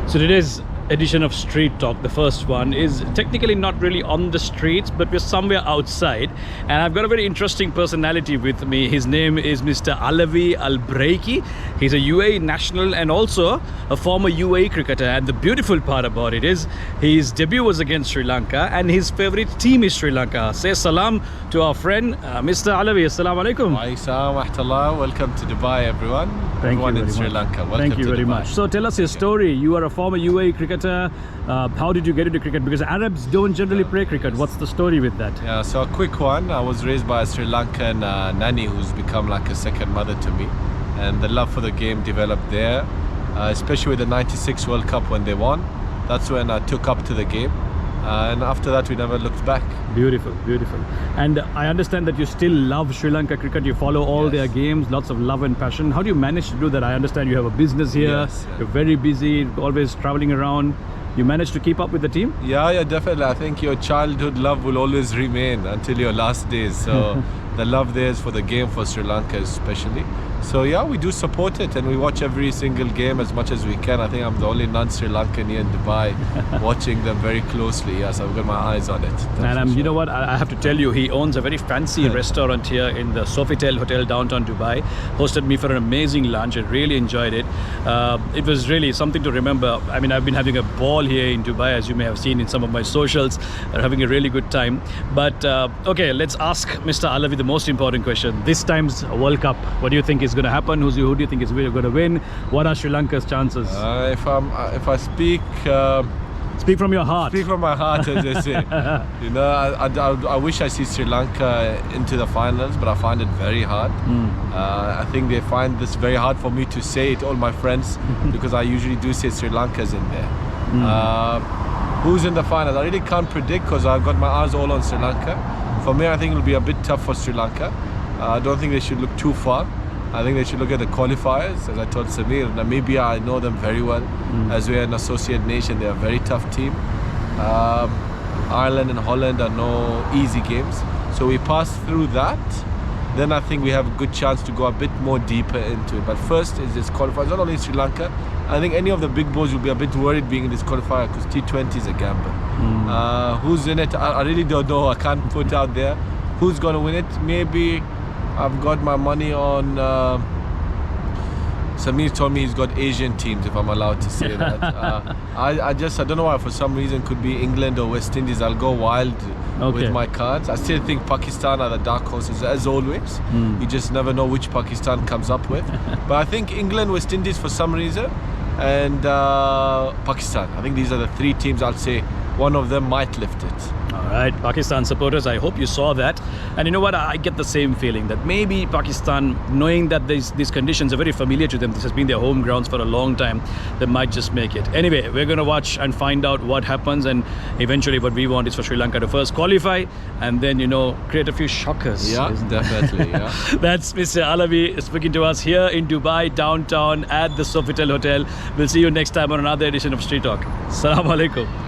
So today's edition of Street Talk, the first one, is technically not really on the streets, but we're somewhere outside. And I've got a very interesting personality with me. His name is Mr. Alavi Al-Breiki. He's a UAE national and also a former UAE cricketer. And the beautiful part about it is his debut was against Sri Lanka and his favorite team is Sri Lanka. Say salam to our friend, Mr. Alavi. Assalamu alaikum. Welcome to Dubai, everyone. Thank everyone you in very Sri much. Lanka. Welcome Thank you to very Dubai. much. So tell us your story. You are a former UAE cricketer. How did you get into cricket? Because Arabs don't generally play cricket. What's the story with that? Yeah, so a quick one. I was raised by a Sri Lankan nanny who's become like a second mother to me. And the love for the game developed there, especially with the 96 World Cup when they won. That's when I took up to the game. And after that, we never looked back. Beautiful, beautiful. And I understand that you still love Sri Lanka cricket. You follow all their games, lots of love and passion. How do you manage to do that? I understand you have a business here. Yes, yeah. You're very busy, always traveling around. You manage to keep up with the team? Yeah, definitely. I think your childhood love will always remain until your last days. So the love there is for the game, for Sri Lanka especially. So yeah, we do support it and we watch every single game as much as we can. I think I'm the only non-Sri Lankan here in Dubai watching them very closely. Yes, I've got my eyes on it. And you know what, I have to tell you, he owns a very fancy restaurant here in the Sofitel Hotel downtown Dubai. Hosted me for an amazing lunch. I really enjoyed it. It was really something to remember. I mean, I've been having a ball here in Dubai, as you may have seen in some of my socials. Having a really good time. But okay, let's ask Mr. Alavi the most important question. This time's World Cup, what do you think is going to happen? Who do you think is going to win? What are Sri Lanka's chances? If I speak Speak from your heart. Speak from my heart, as they say. You know, I wish I see Sri Lanka into the finals, but I find it very hard. I think they find this very hard for me to say it, all my friends, because I usually do say Sri Lanka's in there. Who's in the finals? I really can't predict because I've got my eyes all on Sri Lanka. For me, I think it'll be a bit tough for Sri Lanka. I don't think they should look too far. I think they should look at the qualifiers. As I told Samir, Namibia, I know them very well. As we're an associate nation, they're a very tough team. Ireland and Holland are no easy games. So we pass through that, then I think we have a good chance to go a bit more deeper into it. But first is this qualifiers, not only Sri Lanka. I think any of the big boys will be a bit worried being in this qualifier because T20 is a gamble. Who's in it? I really don't know. I can't put out there. Who's going to win it? Maybe I've got my money on Samir told me he's got Asian teams, if I'm allowed to say that. I don't know why, for some reason could be England or West Indies. I'll go wild with my cards. I still think Pakistan are the dark horses as always. You just never know which Pakistan comes up with. But I think England, West Indies for some reason, and Pakistan. I think these are the three teams I'll say one of them might lift it. All right, Pakistan supporters, I hope you saw that. And you know what, I get the same feeling that maybe Pakistan, knowing that these conditions are very familiar to them, this has been their home grounds for a long time, they might just make it. Anyway, we're going to watch and find out what happens, and eventually what we want is for Sri Lanka to first qualify and then, you know, create a few shockers. Yeah, definitely. Yeah. That's Mr. Alavi speaking to us here in Dubai, downtown at the Sofitel Hotel. We'll see you next time on another edition of Street Talk. Assalamu alaikum.